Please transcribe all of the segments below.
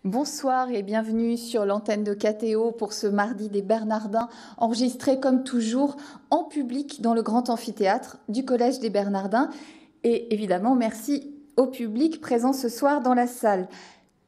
Bonsoir et bienvenue sur l'antenne de KTO pour ce mardi des Bernardins, enregistré comme toujours en public dans le grand amphithéâtre du Collège des Bernardins. Et évidemment, merci au public présent ce soir dans la salle.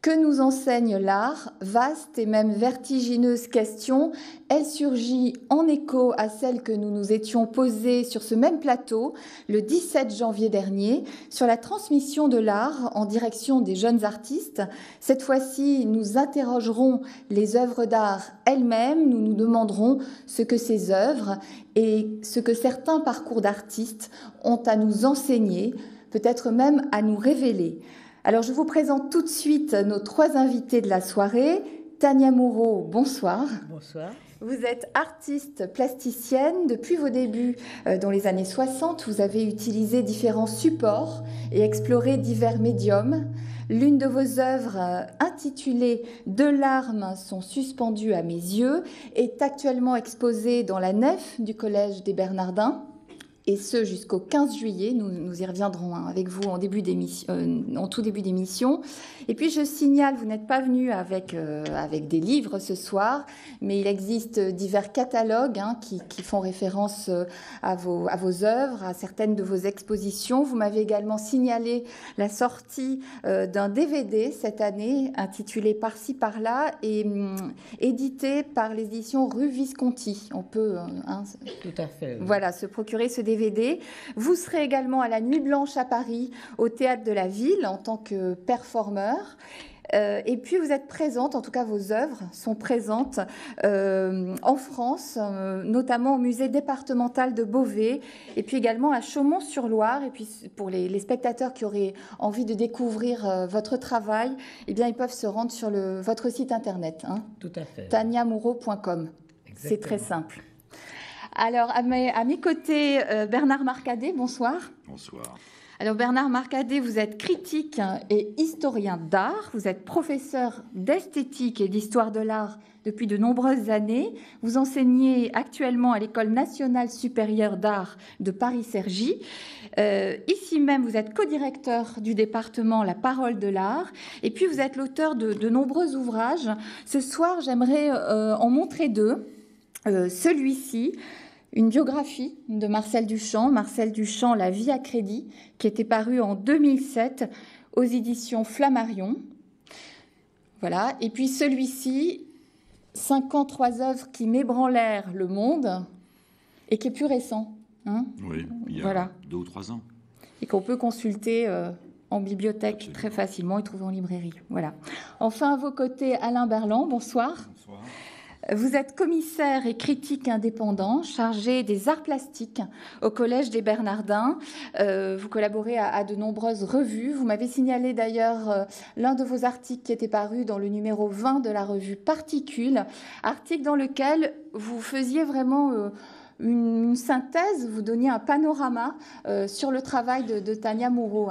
Que nous enseigne l'art? Vaste et même vertigineuse question. Elle surgit en écho à celle que nous nous étions posées sur ce même plateau le 17 janvier dernier sur la transmission de l'art en direction des jeunes artistes. Cette fois-ci, nous interrogerons les œuvres d'art elles-mêmes. Nous nous demanderons ce que ces œuvres et ce que certains parcours d'artistes ont à nous enseigner, peut-être même à nous révéler. Alors, je vous présente tout de suite nos trois invités de la soirée. Tania Moreau, bonsoir. Bonsoir. Vous êtes artiste plasticienne. Depuis vos débuts dans les années 60, vous avez utilisé différents supports et exploré divers médiums. L'une de vos œuvres, intitulée « Deux larmes sont suspendues à mes yeux », est actuellement exposée dans la nef du Collège des Bernardins. Et ce, jusqu'au 15 juillet. Nous y reviendrons avec vous en tout début d'émission. Et puis, je signale, vous n'êtes pas venu avec des livres ce soir, mais il existe divers catalogues qui font référence à vos œuvres, à certaines de vos expositions. Vous m'avez également signalé la sortie d'un DVD cette année, intitulé Par-ci, par-là, et édité par les éditions Rue Visconti. On peut tout à fait, oui. Voilà, se procurer ce DVD. Vous serez également à la Nuit Blanche à Paris, au Théâtre de la Ville, en tant que performeur. Et puis vous êtes présente, en tout cas vos œuvres sont présentes en France, notamment au musée départemental de Beauvais, et puis également à Chaumont-sur-Loire. Et puis pour les spectateurs qui auraient envie de découvrir votre travail, eh bien ils peuvent se rendre sur votre site internet, Tout à fait. taniamoreau.com. C'est très simple. Alors, à mes côtés, Bernard Marcadet, bonsoir. Bonsoir. Alors, Bernard Marcadet, vous êtes critique et historien d'art. Vous êtes professeur d'esthétique et d'histoire de l'art depuis de nombreuses années. Vous enseignez actuellement à l'École nationale supérieure d'art de Paris-Cergy. Ici même, vous êtes co-directeur du département La Parole de l'Art. Et puis, vous êtes l'auteur de nombreux ouvrages. Ce soir, j'aimerais en montrer deux. Celui-ci, une biographie de Marcel Duchamp, La vie à crédit, qui était parue en 2007 aux éditions Flammarion. Voilà. Et puis celui-ci, 53 œuvres qui m'ébranlèrent le monde et qui est plus récent. Oui, il y a 2 ou 3 ans. Et qu'on peut consulter en bibliothèque Absolument. Très facilement et trouver en librairie. Voilà. Enfin, à vos côtés, Alain Berland, bonsoir. Bonsoir. Vous êtes commissaire et critique indépendant, chargé des arts plastiques au Collège des Bernardins. Vous collaborez à de nombreuses revues. Vous m'avez signalé d'ailleurs l'un de vos articles qui était paru dans le numéro 20 de la revue Particules, article dans lequel vous faisiez vraiment une synthèse, vous donniez un panorama sur le travail de Tania Moreau,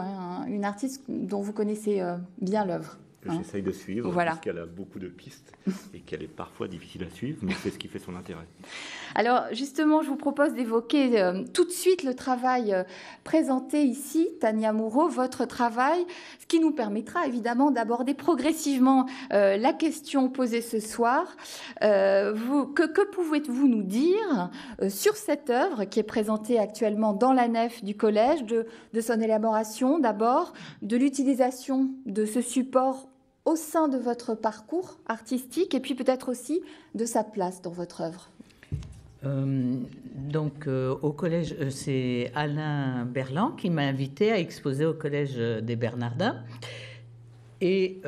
une artiste dont vous connaissez bien l'œuvre. J'essaye de suivre, voilà. Puisqu'elle a beaucoup de pistes et qu'elle est parfois difficile à suivre, mais c'est ce qui fait son intérêt. Alors justement, je vous propose d'évoquer tout de suite le travail présenté ici, Tania Moreau, votre travail, ce qui nous permettra évidemment d'aborder progressivement la question posée ce soir. Que pouvez-vous nous dire sur cette œuvre qui est présentée actuellement dans la nef du collège, de son élaboration d'abord, de l'utilisation de ce support au sein de votre parcours artistique et puis peut-être aussi de sa place dans votre œuvre? Au collège, c'est Alain Berland qui m'a invité à exposer au Collège des Bernardins. Et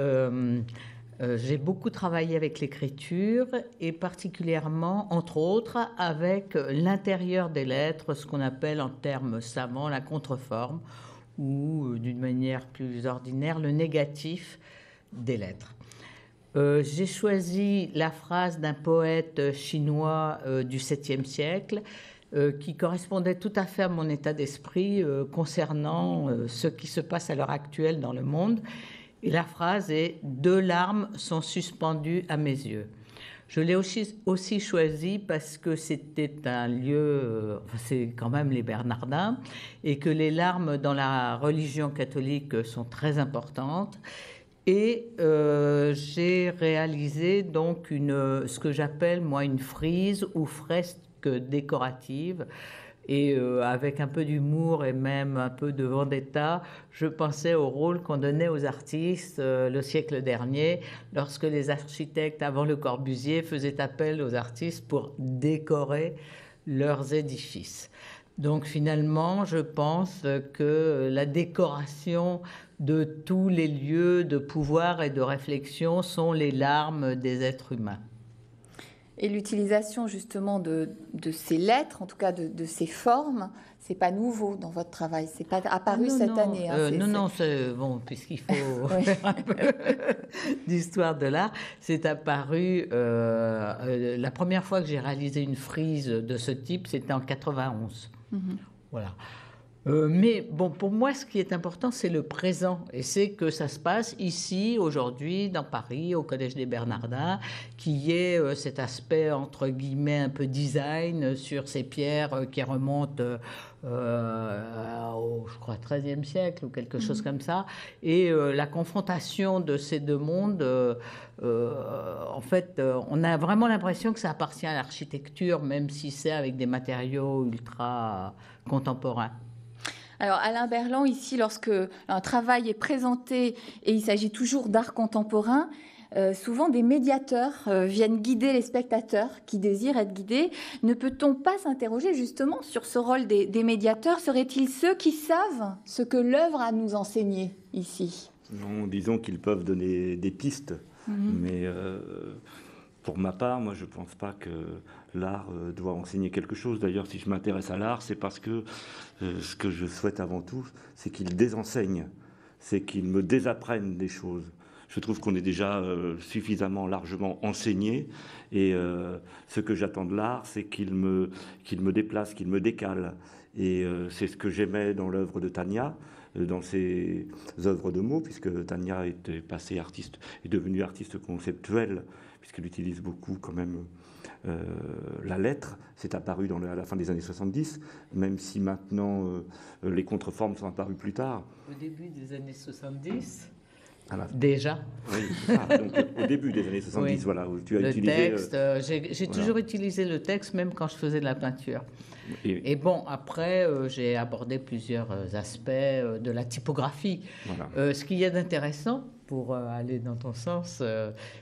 j'ai beaucoup travaillé avec l'écriture et particulièrement, entre autres, avec l'intérieur des lettres, ce qu'on appelle en termes savants la contreforme ou, d'une manière plus ordinaire, le négatif des lettres. J'ai choisi la phrase d'un poète chinois du 7e siècle qui correspondait tout à fait à mon état d'esprit concernant ce qui se passe à l'heure actuelle dans le monde. Et la phrase est « Deux larmes sont suspendues à mes yeux ». Je l'ai aussi choisi parce que c'était un lieu, c'est quand même les Bernardins, et que les larmes dans la religion catholique sont très importantes. Et j'ai réalisé donc ce que j'appelle moi une frise ou fresque décorative. Et avec un peu d'humour et même un peu de vendetta, je pensais au rôle qu'on donnait aux artistes le siècle dernier, lorsque les architectes, avant Le Corbusier, faisaient appel aux artistes pour décorer leurs édifices. Donc finalement, je pense que la décoration de tous les lieux de pouvoir et de réflexion sont les larmes des êtres humains. Et l'utilisation justement de ces lettres, en tout cas de ces formes, c'est pas nouveau dans votre travail, c'est pas apparu cette année. Hein, non, c'est bon, puisqu'il faut faire un peu d'histoire de l'art, c'est apparu. La première fois que j'ai réalisé une frise de ce type, c'était en 91. Voilà. Mais bon, pour moi, ce qui est important, c'est le présent. Et c'est que ça se passe ici, aujourd'hui, dans Paris, au Collège des Bernardins, qu'il y ait cet aspect, entre guillemets, un peu design sur ces pierres qui remontent au, je crois, XIIIe siècle ou quelque chose comme ça. Et la confrontation de ces deux mondes, en fait, on a vraiment l'impression que ça appartient à l'architecture, même si c'est avec des matériaux ultra contemporains. Alors Alain Berland, ici, lorsque un travail est présenté et il s'agit toujours d'art contemporain, souvent des médiateurs viennent guider les spectateurs qui désirent être guidés. Ne peut-on pas s'interroger justement sur ce rôle des médiateurs? Seraient-ils ceux qui savent ce que l'œuvre a à nous enseigner ici? Non, disons qu'ils peuvent donner des pistes, mais pour ma part, moi je ne pense pas que l'art doit enseigner quelque chose. D'ailleurs, si je m'intéresse à l'art, c'est parce que ce que je souhaite avant tout, c'est qu'il désenseigne, c'est qu'il me désapprenne des choses. Je trouve qu'on est déjà suffisamment largement enseigné, et ce que j'attends de l'art, c'est qu'il me déplace, qu'il me décale. Et c'est ce que j'aimais dans l'œuvre de Tania, dans ses œuvres de mots, puisque Tania est devenue artiste conceptuelle, puisqu'elle utilise beaucoup quand même la lettre. C'est apparu à la fin des années 70, même si maintenant les contreformes sont apparues plus tard. Au début des années 70 voilà. Déjà. Oui, c'est ça. Donc, au début des années 70, oui. Voilà, où tu as le utilisé... texte, j'ai toujours utilisé le texte, même quand je faisais de la peinture. Et bon, après, j'ai abordé plusieurs aspects de la typographie. Voilà. Ce qu'il y a d'intéressant, pour aller dans ton sens,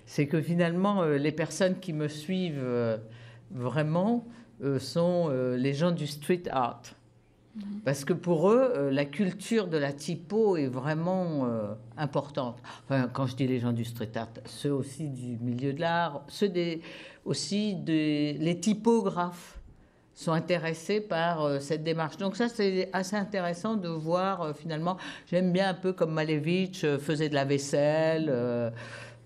c'est que finalement, les personnes qui me suivent vraiment sont les gens du street art. Parce que pour eux, la culture de la typo est vraiment importante. Enfin, quand je dis les gens du street art, ceux aussi du milieu de l'art, les typographes sont intéressés par cette démarche. Donc ça, c'est assez intéressant de voir finalement. J'aime bien un peu comme Malevich faisait de la vaisselle.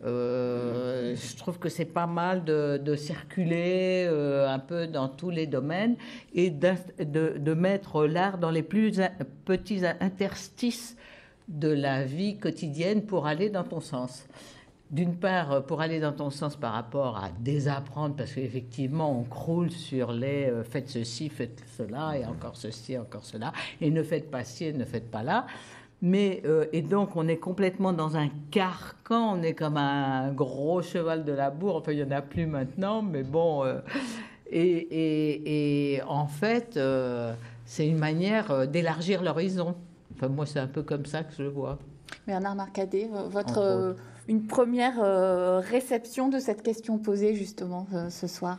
Je trouve que c'est pas mal de circuler un peu dans tous les domaines et de mettre l'art dans les plus petits interstices de la vie quotidienne pour aller dans ton sens. D'une part, pour aller dans ton sens par rapport à désapprendre, parce qu'effectivement, on croule sur les faites ceci, faites cela, et encore ceci, encore cela, et ne faites pas ci, et ne faites pas là. Mais, et donc, on est complètement dans un carcan, on est comme un gros cheval de labour. Enfin, il n'y en a plus maintenant, mais bon. Et en fait, c'est une manière d'élargir l'horizon. Enfin, moi, c'est un peu comme ça que je le vois. Bernard Marcadet, une première réception de cette question posée, justement, ce soir?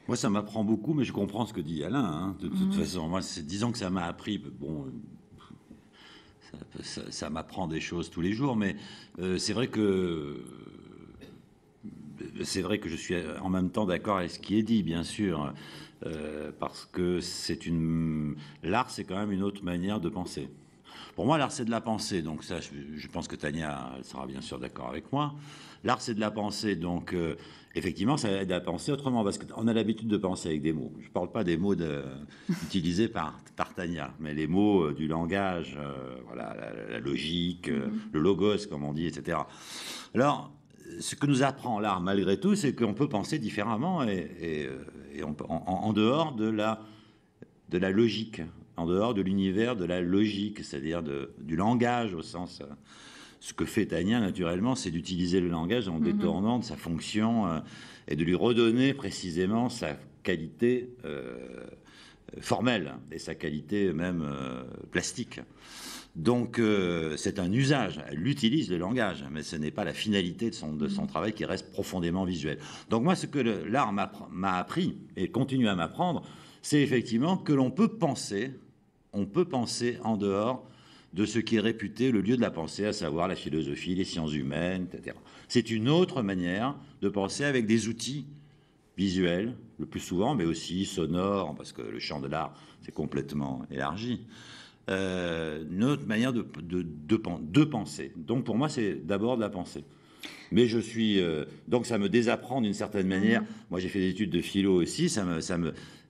Moi, ça m'apprend beaucoup, mais je comprends ce que dit Alain. Hein, de toute façon, moi, disons que ça m'a appris... Bon, ça m'apprend des choses tous les jours, mais c'est vrai que je suis en même temps d'accord avec ce qui est dit, bien sûr, parce que l'art, c'est quand même une autre manière de penser. Pour moi, l'art, c'est de la pensée, donc ça, je pense que Tania sera bien sûr d'accord avec moi. L'art, c'est de la pensée, donc effectivement, ça aide à penser autrement, parce qu'on a l'habitude de penser avec des mots. Je ne parle pas des mots utilisés par Tania, mais les mots du langage, voilà, la logique, le logos, comme on dit, etc. Alors, ce que nous apprend l'art, malgré tout, c'est qu'on peut penser différemment et en dehors de la logique, en dehors de l'univers de la logique, c'est-à-dire du langage au sens Ce que fait Tania, naturellement, c'est d'utiliser le langage en détournant de sa fonction et de lui redonner précisément sa qualité formelle et sa qualité même plastique. Donc, c'est un usage. Elle utilise le langage, mais ce n'est pas la finalité de son travail qui reste profondément visuel. Donc, moi, ce que l'art m'a appris et continue à m'apprendre, c'est effectivement que l'on peut penser, en dehors de ce qui est réputé le lieu de la pensée, à savoir la philosophie, les sciences humaines, etc. C'est une autre manière de penser avec des outils visuels, le plus souvent, mais aussi sonores, parce que le champ de l'art, c'est complètement élargi. Une autre manière de penser. Donc pour moi, c'est d'abord de la pensée. Mais je suis... donc ça me désapprend d'une certaine manière. Moi, j'ai fait des études de philo aussi.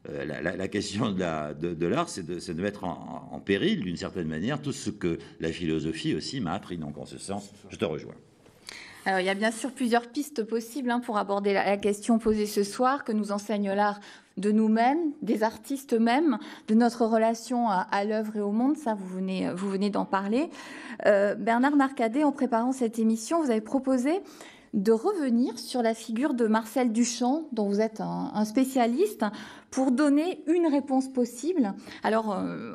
La question de l'art, c'est de mettre en péril, d'une certaine manière, tout ce que la philosophie aussi m'a appris. Donc en ce sens, je te rejoins. Alors, il y a bien sûr plusieurs pistes possibles pour aborder la question posée ce soir, que nous enseigne l'art de nous-mêmes, des artistes eux-mêmes, de notre relation à l'œuvre et au monde. Ça, vous venez d'en parler. Bernard Marcadet, en préparant cette émission, vous avez proposé de revenir sur la figure de Marcel Duchamp, dont vous êtes un spécialiste, pour donner une réponse possible. Alors,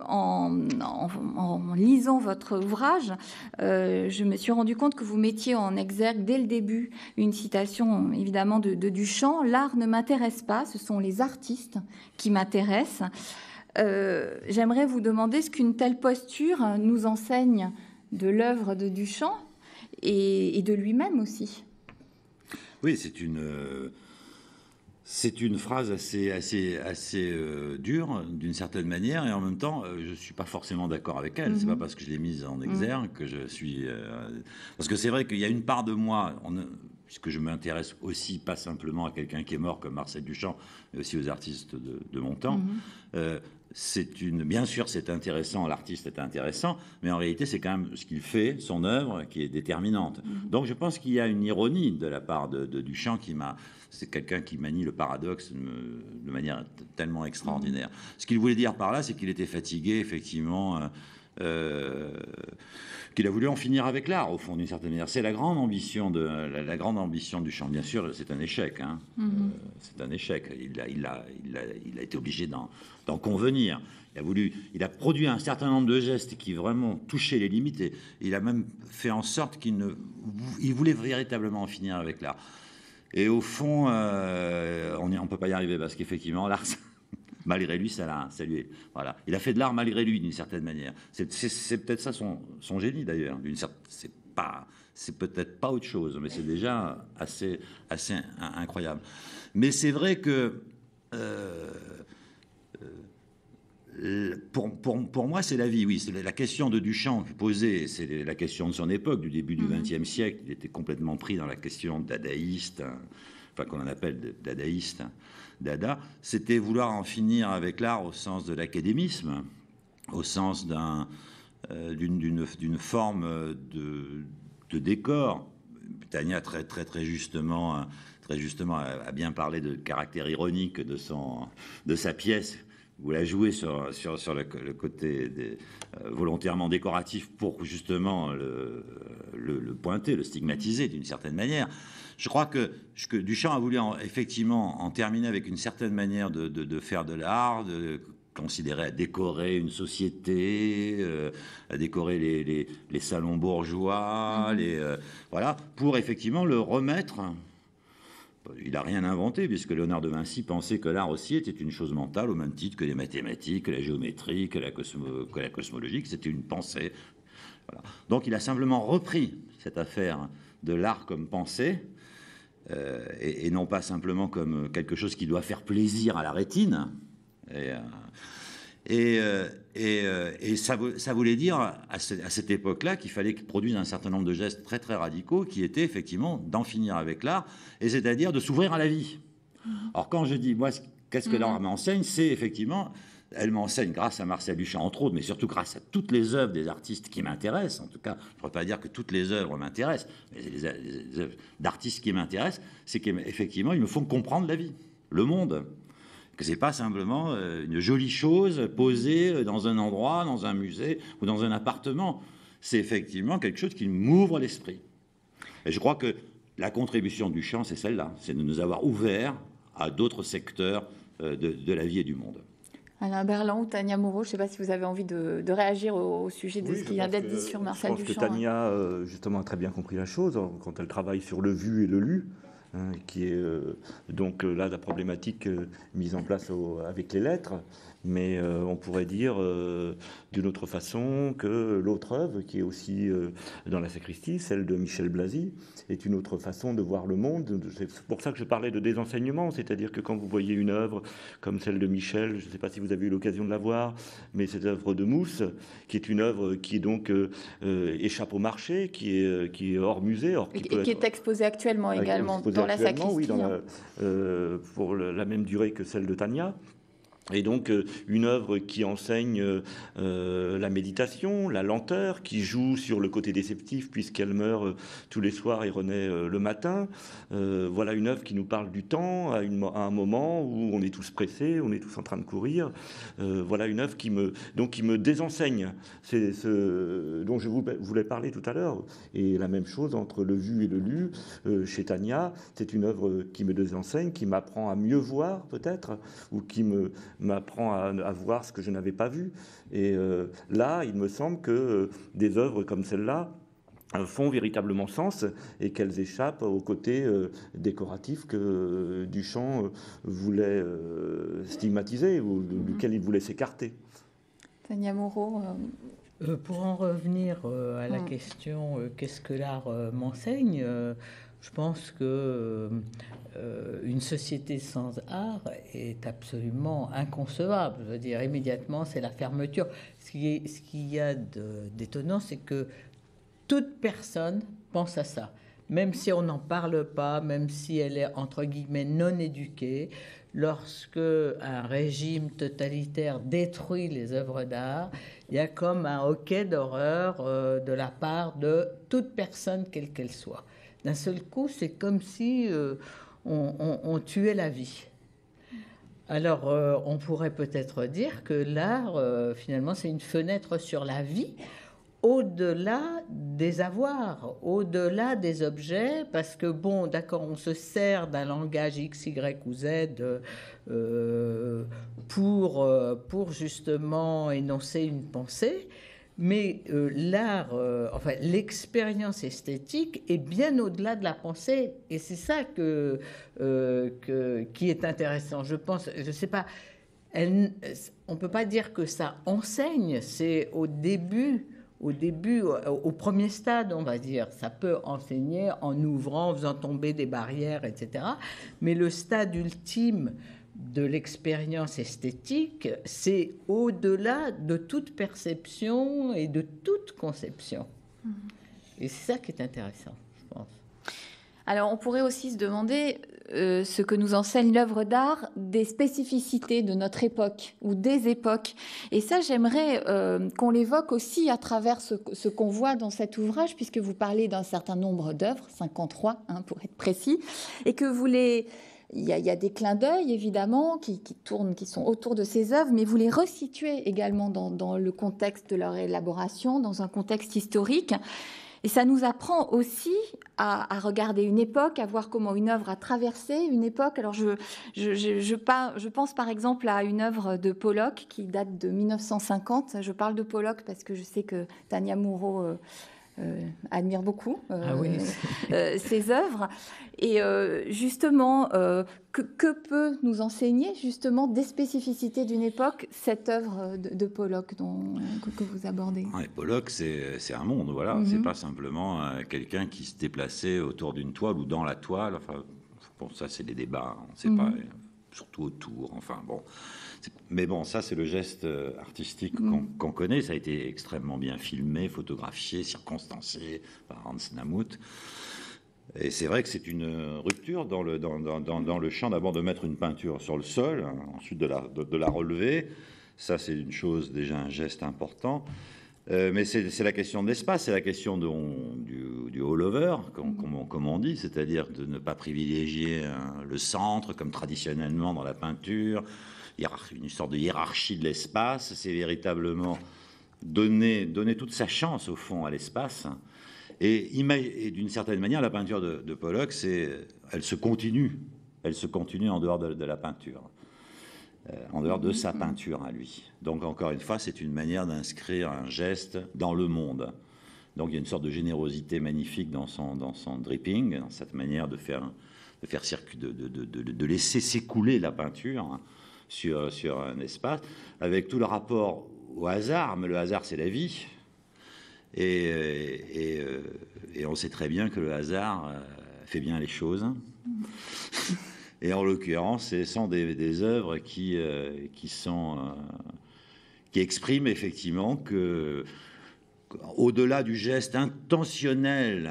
en lisant votre ouvrage, je me suis rendu compte que vous mettiez en exergue dès le début une citation évidemment de Duchamp. « L'art ne m'intéresse pas, ce sont les artistes qui m'intéressent ». J'aimerais vous demander ce qu'une telle posture nous enseigne de l'œuvre de Duchamp et de lui-même aussi. Oui, c'est une phrase assez dure d'une certaine manière, et en même temps, je suis pas forcément d'accord avec elle. C'est pas parce que je l'ai mise en exergue que je suis... parce que c'est vrai qu'il y a une part de moi, puisque je m'intéresse aussi pas simplement à quelqu'un qui est mort comme Marcel Duchamp, mais aussi aux artistes de mon temps. Bien sûr, c'est intéressant, l'artiste est intéressant, mais en réalité, c'est quand même ce qu'il fait, son œuvre, qui est déterminante. Donc, je pense qu'il y a une ironie de la part de Duchamp c'est quelqu'un qui manie le paradoxe de manière tellement extraordinaire. Ce qu'il voulait dire par là, c'est qu'il était fatigué, effectivement, qu'il a voulu en finir avec l'art, au fond, d'une certaine manière. C'est la grande ambition de Duchamp. Bien sûr, c'est un échec. C'est un échec. Il a été obligé d'en convenir. Il a produit un certain nombre de gestes qui vraiment touchaient les limites, et il a même fait en sorte qu'il voulait véritablement en finir avec l'art. Et au fond, on ne peut pas y arriver, parce qu'effectivement, l'art, malgré lui, voilà. Il a fait de l'art malgré lui, d'une certaine manière. C'est peut-être ça son génie, d'ailleurs. C'est peut-être pas autre chose, mais c'est déjà assez incroyable. Mais c'est vrai que pour moi, c'est la vie, oui. C'est la question de Duchamp posée, c'est la question de son époque, du début du XXe siècle. Il était complètement pris dans la question dadaïste, enfin qu'on appelle dadaïste. Dada, c'était vouloir en finir avec l'art au sens de l'académisme, au sens d'une forme de décor. Tania très justement a bien parlé de caractère ironique de sa pièce. Vous la jouez sur le côté volontairement décoratif pour justement le pointer, le stigmatiser d'une certaine manière. Je crois que Duchamp a voulu effectivement en terminer avec une certaine manière de faire de l'art, de considérer à décorer une société, à décorer les salons bourgeois, voilà, pour effectivement le remettre. Il n'a rien inventé, puisque Léonard de Vinci pensait que l'art aussi était une chose mentale, au même titre que les mathématiques, que la géométrie, que la cosmologie, que c'était une pensée. Voilà. Donc il a simplement repris cette affaire de l'art comme pensée, et non pas simplement comme quelque chose qui doit faire plaisir à la rétine. Et ça voulait dire à cette époque-là qu'il fallait qu'il produise un certain nombre de gestes très radicaux qui étaient effectivement d'en finir avec l'art, et c'est-à-dire de s'ouvrir à la vie. Alors quand je dis, moi, qu'est-ce que l'art m'enseigne, c'est effectivement, elle m'enseigne grâce à Marcel Duchamp entre autres, mais surtout grâce à toutes les œuvres des artistes qui m'intéressent. En tout cas, je ne pourrais pas dire que toutes les œuvres m'intéressent, mais les œuvres d'artistes qui m'intéressent, c'est qu'effectivement, ils me font comprendre la vie, le monde. Que c'est pas simplement une jolie chose posée dans un endroit, dans un musée ou dans un appartement. c'est effectivement quelque chose qui m'ouvre l'esprit. Et je crois que la contribution du chant, c'est celle-là, c'est de nous avoir ouverts à d'autres secteurs de la vie et du monde. Alain Berland ou Tania Moreau, je ne sais pas si vous avez envie de réagir au sujet de ce qui vient d'être dit sur Marcel Duchamp. Je pense que Tania, justement, a très bien compris la chose quand elle travaille sur le vu et le lu, qui est donc là la problématique mise en place avec les lettres. Mais on pourrait dire d'une autre façon que l'autre œuvre, qui est aussi dans la sacristie, celle de Michel Blasi, est une autre façon de voir le monde. C'est pour ça que je parlais de désenseignement, c'est-à-dire que quand vous voyez une œuvre comme celle de Michel, je ne sais pas si vous avez eu l'occasion de la voir, mais cette œuvre de Mousse, qui est une œuvre qui donc échappe au marché, qui est hors musée, qui est exposée actuellement également dans la sacristie. Oui, pour la même durée que celle de Tania. Et donc une œuvre qui enseigne la méditation, la lenteur, qui joue sur le côté déceptif puisqu'elle meurt tous les soirs et renaît le matin. Voilà une œuvre qui nous parle du temps à un moment où on est tous pressés, on est tous en train de courir. Voilà une œuvre qui me désenseigne. C'est ce dont je voulais parler tout à l'heure. Et la même chose entre le vu et le lu chez Tania. C'est une œuvre qui me désenseigne, qui m'apprend à mieux voir peut-être, ou qui m'apprend à voir ce que je n'avais pas vu. Et là, il me semble que des œuvres comme celle-là font véritablement sens et qu'elles échappent au côté décoratif que Duchamp voulait stigmatiser ou duquel il voulait s'écarter. Tania Moreau pour en revenir à la question qu'est-ce que l'art m'enseigne, je pense que une société sans art est absolument inconcevable. Je veux dire, immédiatement, c'est la fermeture. Ce qu'il y a d'étonnant, c'est que toute personne pense à ça. Même si on n'en parle pas, même si elle est, entre guillemets, non éduquée, lorsque un régime totalitaire détruit les œuvres d'art, il y a comme un hoquet d'horreur de la part de toute personne, quelle qu'elle soit. D'un seul coup, c'est comme si on tuait la vie. Alors, on pourrait peut-être dire que l'art, finalement, c'est une fenêtre sur la vie, au-delà des avoirs, au-delà des objets, parce que, bon, d'accord, on se sert d'un langage X, Y ou Z pour justement énoncer une pensée, mais l'art, enfin l'expérience esthétique est bien au-delà de la pensée, et c'est ça qui est intéressant. Je pense, je sais pas, on peut pas dire que ça enseigne. C'est au début, au premier stade, on va dire, ça peut enseigner en ouvrant, en faisant tomber des barrières, etc. Mais le stade ultime de l'expérience esthétique, c'est au-delà de toute perception et de toute conception. Et c'est ça qui est intéressant, je pense. Alors, on pourrait aussi se demander ce que nous enseigne l'œuvre d'art des spécificités de notre époque ou des époques. Et ça, j'aimerais qu'on l'évoque aussi à travers ce qu'on voit dans cet ouvrage, puisque vous parlez d'un certain nombre d'œuvres, 53 pour être précis, et que vous les... Il y a des clins d'œil, évidemment, qui tournent, qui sont autour de ces œuvres, mais vous les resituez également dans le contexte de leur élaboration, dans un contexte historique. Et ça nous apprend aussi à regarder une époque, à voir comment une œuvre a traversé une époque. Alors, je pense par exemple à une œuvre de Pollock qui date de 1950. Je parle de Pollock parce que je sais que Tania Moreau admire beaucoup ses œuvres. Et justement, que peut nous enseigner justement des spécificités d'une époque, cette œuvre de Pollock que vous abordez? Pollock, c'est un monde, voilà. C'est pas simplement quelqu'un qui se déplaçait autour d'une toile ou dans la toile. Enfin, bon, ça, c'est des débats. On ne sait pas, surtout autour. Enfin, bon. Mais bon, ça, c'est le geste artistique qu'on connaît. Ça a été extrêmement bien filmé, photographié, circonstancié par Hans Namuth. Et c'est vrai que c'est une rupture dans le champ, d'abord de mettre une peinture sur le sol, ensuite de la relever. Ça, c'est une chose, déjà un geste important. Mais c'est la question de l'espace, c'est la question du all-over, comme on dit, c'est-à-dire de ne pas privilégier le centre, comme traditionnellement dans la peinture, une sorte de hiérarchie de l'espace. C'est véritablement donner toute sa chance, au fond, à l'espace. Et d'une certaine manière, la peinture de Pollock, elle se continue en dehors de la peinture, en dehors de sa peinture à lui. Donc, encore une fois, c'est une manière d'inscrire un geste dans le monde. Donc, il y a une sorte de générosité magnifique dans son dripping, dans cette manière de laisser s'écouler la peinture sur un espace, avec tout le rapport au hasard, mais le hasard, c'est la vie. Et on sait très bien que le hasard fait bien les choses. Et en l'occurrence, ce sont des œuvres qui expriment effectivement que, au-delà du geste intentionnel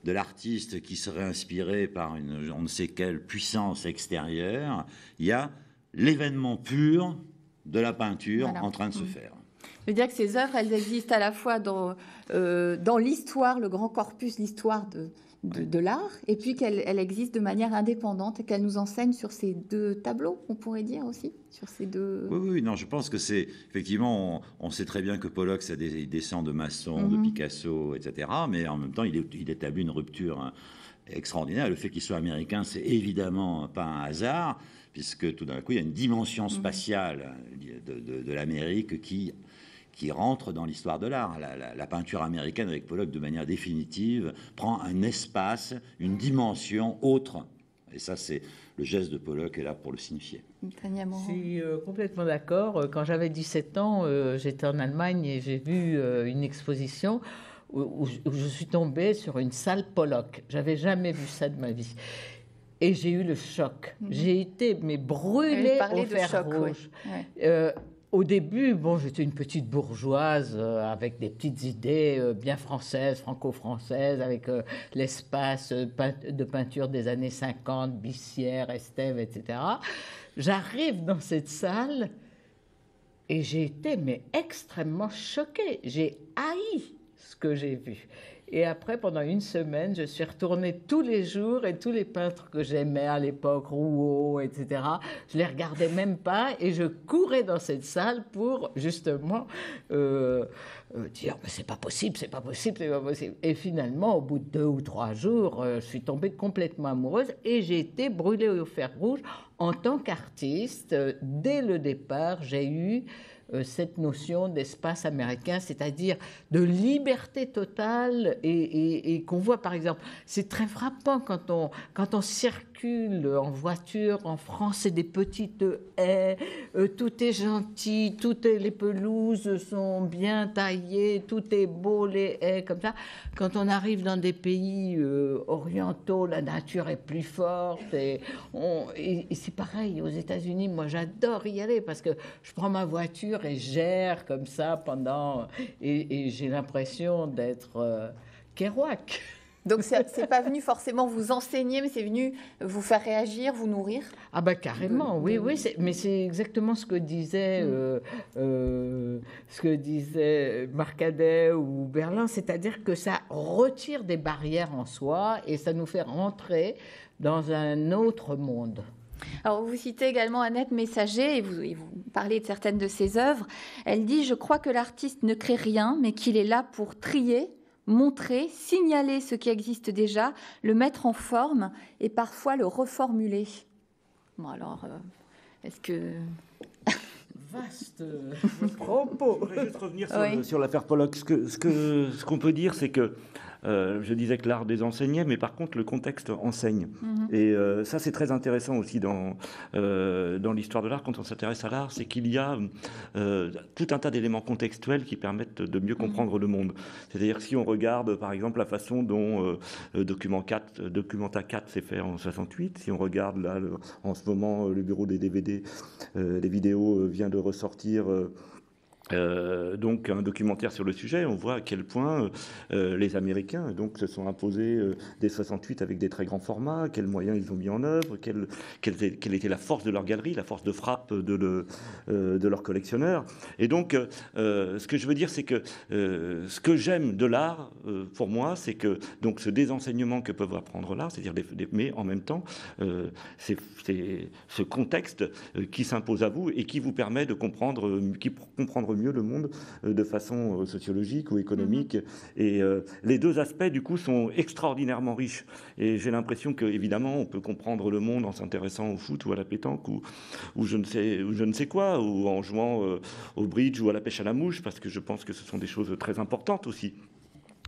de l'artiste qui serait inspiré par on ne sait quelle puissance extérieure, il y a l'événement pur de la peinture en train de se faire. Je veux dire que ces œuvres, elles existent à la fois dans l'histoire, le grand corpus, l'histoire de l'art, et puis qu'elles existent de manière indépendante et qu'elles nous enseignent sur ces deux tableaux, on pourrait dire aussi, sur ces deux... Oui, non, je pense que c'est... Effectivement, on sait très bien que Pollock, ça descend de Masson, de Picasso, etc., mais en même temps, il établit une rupture extraordinaire. Le fait qu'il soit américain, c'est évidemment pas un hasard, puisque tout d'un coup, il y a une dimension spatiale de l'Amérique qui rentre dans l'histoire de l'art. La peinture américaine, avec Pollock, de manière définitive, prend un espace, une dimension autre. Et ça, c'est le geste de Pollock est là pour le signifier. Je suis complètement d'accord. Quand j'avais 17 ans, j'étais en Allemagne et j'ai vu une exposition où je suis tombée sur une salle Pollock. J'avais jamais vu ça de ma vie. Et j'ai eu le choc. J'ai été brûlée au fer rouge. Ouais. Au début, j'étais une petite bourgeoise avec des petites idées bien françaises, franco-françaises, avec l'espace de peinture des années 50, Bissière, Estève, etc. J'arrive dans cette salle et j'ai été extrêmement choquée. J'ai haï ce que j'ai vu. Et après, pendant une semaine, je suis retournée tous les jours et tous les peintres que j'aimais à l'époque, Rouault, etc., je les regardais même pas et je courais dans cette salle pour justement dire mais c'est pas possible, c'est pas possible, c'est pas possible. Et finalement, au bout de 2 ou 3 jours, je suis tombée complètement amoureuse et j'ai été brûlée au fer rouge en tant qu'artiste. Dès le départ, j'ai eu cette notion d'espace américain, c'est-à-dire de liberté totale et qu'on voit par exemple, c'est très frappant quand on circule en voiture en France, c'est des petites haies, tout est gentil, les pelouses sont bien taillées, tout est beau, les haies comme ça. Quand on arrive dans des pays orientaux, la nature est plus forte et c'est pareil aux États-Unis. Moi, j'adore y aller parce que je prends ma voiture et gère comme ça pendant... Et j'ai l'impression d'être Kerouac. Donc, c'est pas venu forcément vous enseigner, mais c'est venu vous faire réagir, vous nourrir? Ah bah carrément, oui, mais c'est exactement ce que disait Marcadet ou Berlin, c'est-à-dire que ça retire des barrières en soi et ça nous fait rentrer dans un autre monde. Alors, vous citez également Annette Messager, et vous parlez de certaines de ses œuvres. Elle dit « Je crois que l'artiste ne crée rien, mais qu'il est là pour trier, montrer, signaler ce qui existe déjà, le mettre en forme et parfois le reformuler. » Bon, alors, est-ce que... Vaste propos. Je voudrais juste revenir sur l'affaire Pollock. Ce qu'on peut dire, c'est que je disais que l'art désenseignait, mais par contre, le contexte enseigne. Et ça, c'est très intéressant aussi dans l'histoire de l'art. Quand on s'intéresse à l'art, c'est qu'il y a tout un tas d'éléments contextuels qui permettent de mieux comprendre le monde. C'est-à-dire que si on regarde, par exemple, la façon dont Documenta 4 s'est fait en 68, si on regarde là, en ce moment, le bureau des DVD, des vidéos vient de ressortir... donc un documentaire sur le sujet, on voit à quel point les Américains donc se sont imposés dès 68 avec des très grands formats, quels moyens ils ont mis en œuvre, quelle était la force de leur galerie, la force de frappe de leurs collectionneurs. Et donc ce que je veux dire, c'est que ce que j'aime de l'art, pour moi, c'est que donc ce désenseignement que peuvent apprendre l'art, c'est-à-dire mais en même temps c'est ce contexte qui s'impose à vous et qui vous permet de comprendre mieux le monde de façon sociologique ou économique. Et les deux aspects, du coup, sont extraordinairement riches. Et j'ai l'impression qu'évidemment, on peut comprendre le monde en s'intéressant au foot ou à la pétanque ou je ne sais quoi, ou en jouant au bridge ou à la pêche à la mouche, parce que je pense que ce sont des choses très importantes aussi.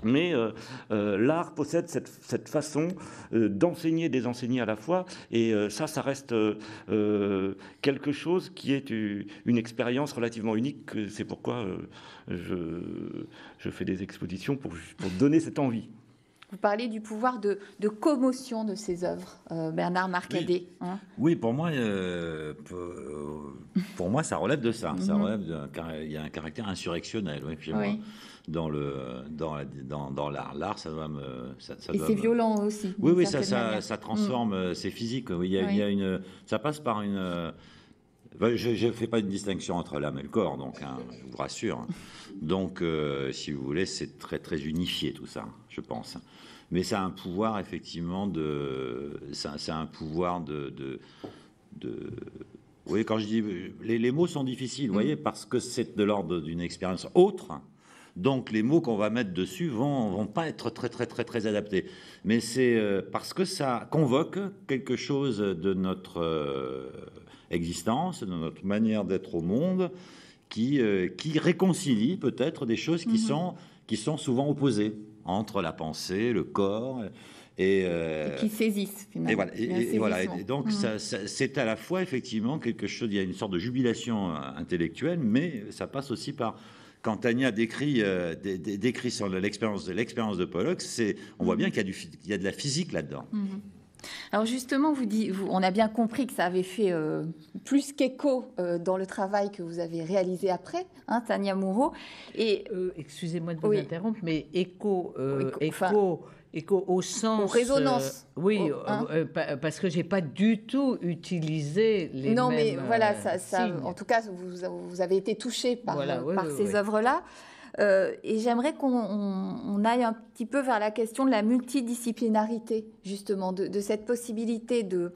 Mais l'art possède cette façon d'enseigner, désenseigner à la fois, et ça reste quelque chose qui est une expérience relativement unique. C'est pourquoi je fais des expositions pour donner cette envie. Vous parlez du pouvoir de commotion de ces œuvres, Bernard Marcadet. Oui, oui, pour moi, ça relève de ça. Ça relève il y a un caractère insurrectionnel. Oui, puis oui. Dans l'art. L'art, ça doit me... Et c'est violent aussi. Oui, ça transforme, c'est physique. Oui, il y a une... Ça passe par une... Je ne fais pas une distinction entre l'âme et le corps, donc, je vous rassure. Donc, si vous voulez, c'est très, très unifié tout ça, je pense. Mais ça a un pouvoir, effectivement, c'est un pouvoir oui, quand je dis... Les mots sont difficiles, vous voyez, parce que c'est de l'ordre d'une expérience autre. Donc, les mots qu'on va mettre dessus vont pas être très, très, très, très adaptés. Mais c'est parce que ça convoque quelque chose de notre existence, de notre manière d'être au monde, qui réconcilie peut-être des choses qui sont souvent opposées entre la pensée, le corps... Et qui saisissent, finalement. Et voilà. Et donc, c'est à la fois, effectivement, quelque chose... Il y a une sorte de jubilation intellectuelle, mais ça passe aussi par... Quand Tania décrit sur l'expérience de Pollock, on voit bien qu'il y a de la physique là-dedans. Alors justement, on a bien compris que ça avait fait plus qu'écho dans le travail que vous avez réalisé après, hein, Tania Moreau. Et excusez-moi de vous interrompre, mais écho au sens... Aux résonances. Parce que j'ai pas du tout utilisé les mêmes... Non, mais voilà, signes. En tout cas, vous avez été touché par ces œuvres-là. Et j'aimerais qu'on aille un petit peu vers la question de la multidisciplinarité, justement, de cette possibilité de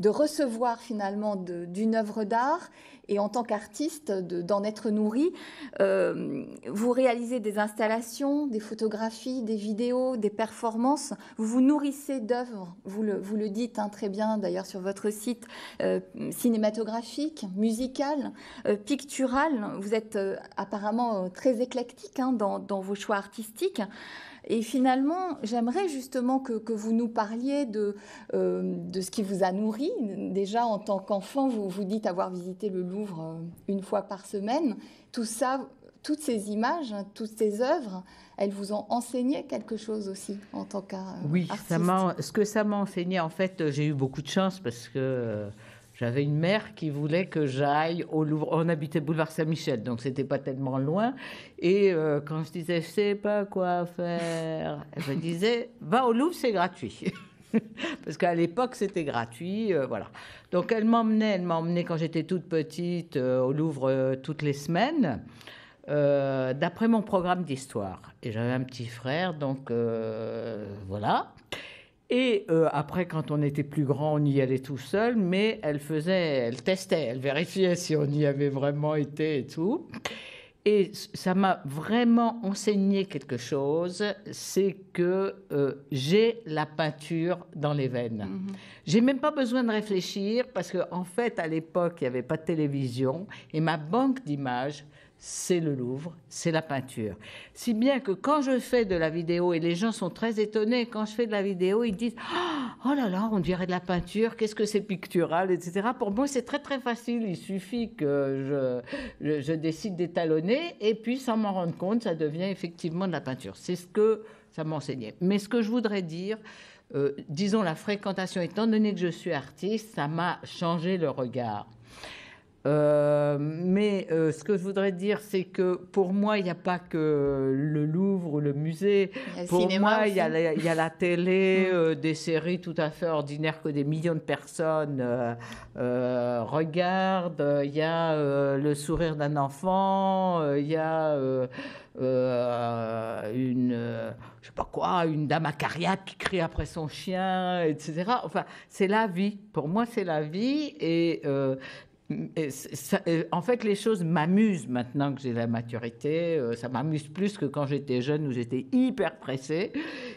recevoir finalement d'une œuvre d'art et en tant qu'artiste d'en être nourri. Vous réalisez des installations, des photographies, des vidéos, des performances. Vous vous nourrissez d'œuvres, vous le dites très bien d'ailleurs sur votre site, cinématographiques, musicales, picturales. Vous êtes apparemment très éclectique dans vos choix artistiques. Et finalement, j'aimerais justement que vous nous parliez de ce qui vous a nourri. Déjà, en tant qu'enfant, vous dites avoir visité le Louvre une fois par semaine. Tout ça, toutes ces images, toutes ces œuvres, elles vous ont enseigné quelque chose aussi en tant qu'artiste. Oui, ce que ça m'a enseigné, en fait, j'ai eu beaucoup de chance parce que... J'avais une mère qui voulait que j'aille au Louvre. On habitait boulevard Saint-Michel, donc c'était pas tellement loin. Et quand je disais, je sais pas quoi faire, elle me disait, va au Louvre, c'est gratuit. Parce qu'à l'époque, c'était gratuit, voilà. Donc elle m'emmenait quand j'étais toute petite au Louvre toutes les semaines, d'après mon programme d'histoire. Et j'avais un petit frère, donc voilà. Et après, quand on était plus grand, on y allait tout seul, mais elle testait, elle vérifiait si on y avait vraiment été et tout. Et ça m'a vraiment enseigné quelque chose, c'est que j'ai la peinture dans les veines. J'ai même pas besoin de réfléchir, parce qu'en fait, à l'époque, il n'y avait pas de télévision, et ma banque d'images, c'est le Louvre, c'est la peinture. Si bien que quand je fais de la vidéo, et les gens sont très étonnés, quand je fais de la vidéo, ils disent « Oh là là, on dirait de la peinture, qu'est-ce que c'est pictural, etc. » Pour moi, c'est très très facile, il suffit que je décide d'étalonner, et puis sans m'en rendre compte, ça devient effectivement de la peinture. C'est ce que ça m'enseignait. Mais ce que je voudrais dire, disons la fréquentation, étant donné que je suis artiste, ça m'a changé le regard. Mais ce que je voudrais dire, c'est que pour moi, il n'y a pas que le Louvre ou le musée. Pour moi, il y a la télé, des séries tout à fait ordinaires que des millions de personnes regardent. Il y a le sourire d'un enfant, il y a je sais pas quoi, une dame acariâtre qui crie après son chien, etc. Enfin, c'est la vie. Pour moi, c'est la vie. Et En fait, les choses m'amusent maintenant que j'ai la maturité. Ça m'amuse plus que quand j'étais jeune où j'étais hyper pressée.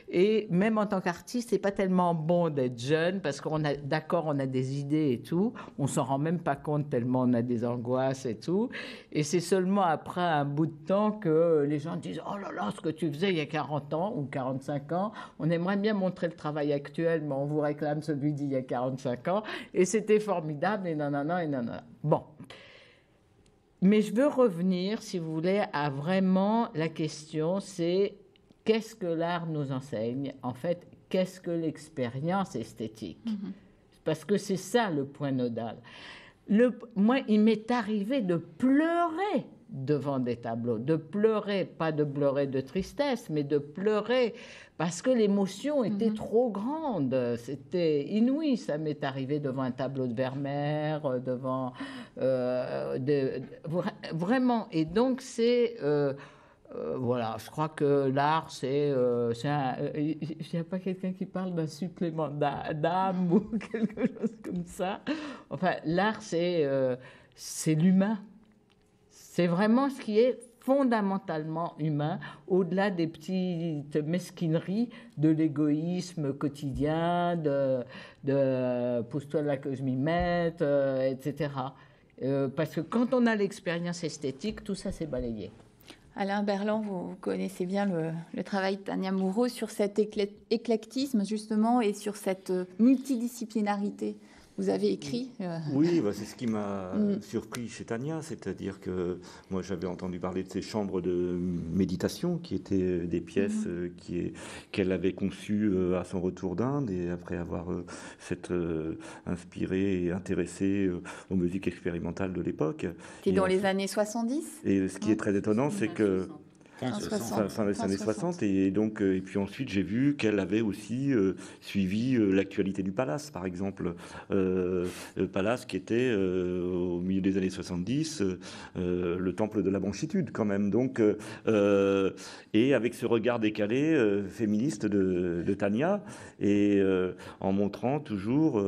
Et même en tant qu'artiste, c'est pas tellement bon d'être jeune parce qu'on a, d'accord, on a des idées et tout. On s'en rend même pas compte tellement on a des angoisses et tout. Et c'est seulement après un bout de temps que les gens disent « Oh là là, ce que tu faisais il y a 40 ans ou 45 ans, on aimerait bien montrer le travail actuel, mais on vous réclame celui d'il y a 45 ans. Et c'était formidable et nanana et nanana. » Bon, mais je veux revenir, si vous voulez, à vraiment la question, c'est qu'est-ce que l'art nous enseigne? En fait, qu'est-ce que l'expérience esthétique? Parce que c'est ça le point nodal. Moi, il m'est arrivé de pleurer devant des tableaux, de pleurer, pas de pleurer de tristesse, mais de pleurer parce que l'émotion était trop grande, c'était inouï. Ça m'est arrivé devant un tableau de Vermeer, devant vraiment. Et donc c'est voilà, je crois que l'art, il n'y a pas quelqu'un qui parle d'un supplément d'âme ou quelque chose comme ça. Enfin, l'art, c'est l'humain. C'est vraiment ce qui est fondamentalement humain, au-delà des petites mesquineries de l'égoïsme quotidien, de pousse-toi là que je m'y mette, etc. Parce que quand on a l'expérience esthétique, tout ça s'est balayé. Alain Berland, vous connaissez bien le travail de Tania Moreau sur cet éclectisme, justement, et sur cette multidisciplinarité. Vous avez écrit Oui, c'est ce qui m'a surpris chez Tania, c'est-à-dire que moi j'avais entendu parler de ces chambres de méditation qui étaient des pièces qu'elle avait conçues à son retour d'Inde et après avoir s'être inspirée et intéressée aux musiques expérimentales de l'époque. C'était dans les années 70. Et ce qui est très étonnant, c'est que fin des années 60. Et donc, et puis ensuite, j'ai vu qu'elle avait aussi suivi l'actualité du Palace, par exemple. Le Palace qui était, au milieu des années 70, le temple de la blanchitude, quand même. Donc, et avec ce regard décalé féministe de Tania, et en montrant toujours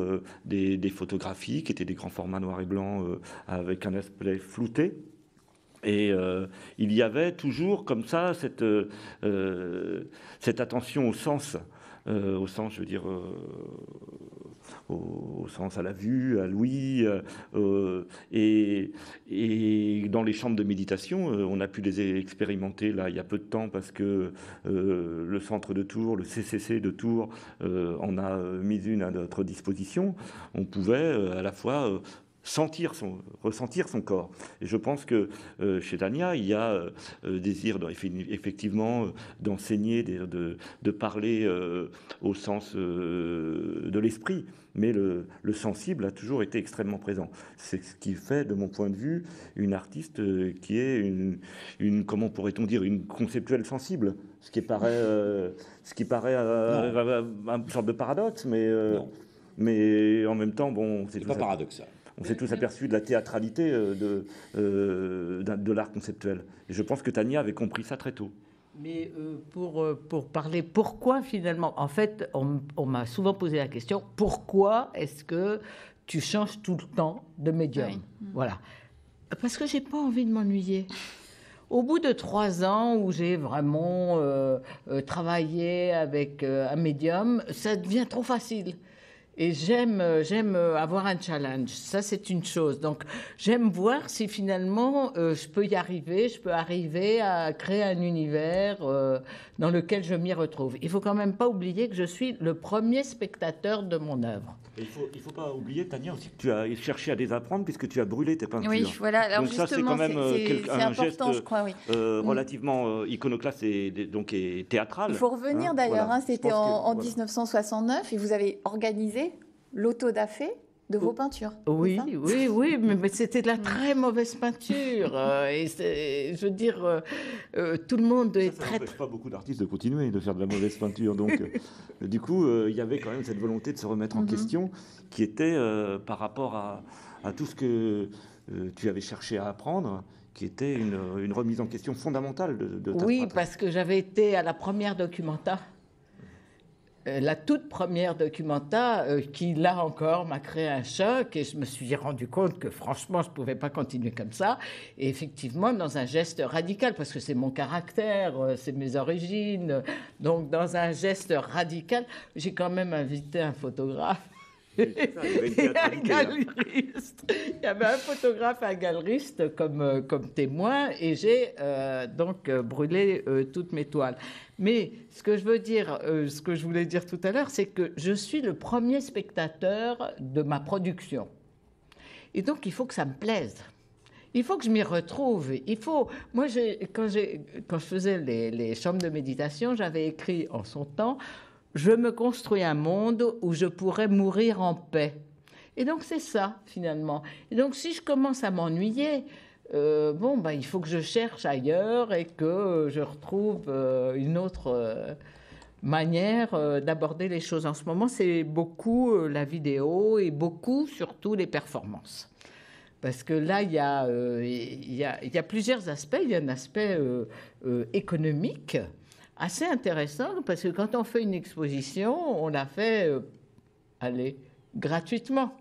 des photographies qui étaient des grands formats noir et blanc avec un aspect flouté. Et il y avait toujours comme ça cette attention au sens, je veux dire, au sens à la vue, à l'ouïe. Et dans les chambres de méditation, on a pu les expérimenter là il y a peu de temps parce que le centre de Tours, le CCC de Tours, en a mis une à notre disposition. On pouvait à la fois ressentir son corps. Et je pense que chez Tania, il y a désir effectivement d'enseigner, de parler au sens de l'esprit, mais le sensible a toujours été extrêmement présent. C'est ce qui fait, de mon point de vue, une artiste qui est une comment pourrait-on dire, une conceptuelle sensible, ce qui paraît une sorte de paradoxe, mais en même temps, bon, c'est pas paradoxal. On s'est tous aperçus de la théâtralité de l'art conceptuel. Et je pense que Tania avait compris ça très tôt. Mais pour parler pourquoi finalement, en fait, on m'a souvent posé la question, pourquoi est-ce que tu changes tout le temps de médium? Oui. Voilà. Parce que j'ai pas envie de m'ennuyer. Au bout de 3 ans où j'ai vraiment travaillé avec un médium, ça devient trop facile. Et j'aime avoir un challenge. Ça, c'est une chose. Donc, j'aime voir si finalement je peux y arriver. Je peux arriver à créer un univers dans lequel je m'y retrouve. Il faut quand même pas oublier que je suis le premier spectateur de mon œuvre. Il faut pas oublier, Tania, aussi que tu as cherché à désapprendre puisque tu as brûlé tes peintures. Oui, voilà. Alors donc ça, c'est quand même un geste je crois, oui. relativement iconoclaste et théâtral. Il faut revenir d'ailleurs. Voilà. C'était en 1969 et vous avez organisé l'autodafé de vos peintures. Oui, mais c'était de la très mauvaise peinture. Je veux dire, tout le monde est très... Ça n'empêche pas beaucoup d'artistes de continuer de faire de la mauvaise peinture. Donc, du coup, il y avait quand même cette volonté de se remettre en question qui était par rapport à tout ce que tu avais cherché à apprendre, qui était une remise en question fondamentale de ta pratique. Oui, parce que j'avais été à la première documenta. la toute première documenta qui, là encore, m'a créé un choc et je me suis rendu compte que franchement, je ne pouvais pas continuer comme ça. Et effectivement, dans un geste radical, parce que c'est mon caractère, c'est mes origines, donc dans un geste radical, j'ai quand même invité un photographe. Et un galeriste. Il y avait un photographe et un galeriste comme témoin et j'ai donc brûlé toutes mes toiles. Mais ce que je veux dire, ce que je voulais dire tout à l'heure, c'est que je suis le premier spectateur de ma production. Et donc, il faut que ça me plaise. Il faut que je m'y retrouve. Il faut. Moi, quand je faisais les chambres de méditation, j'avais écrit en son temps: je me construis un monde où je pourrais mourir en paix. Et donc, c'est ça, finalement. Et donc, si je commence à m'ennuyer, il faut que je cherche ailleurs et que je retrouve une autre manière d'aborder les choses. En ce moment, c'est beaucoup la vidéo et beaucoup, surtout, les performances. Parce que là, il y a plusieurs aspects. Il y a un aspect économique assez intéressant, parce que quand on fait une exposition, on la fait, gratuitement.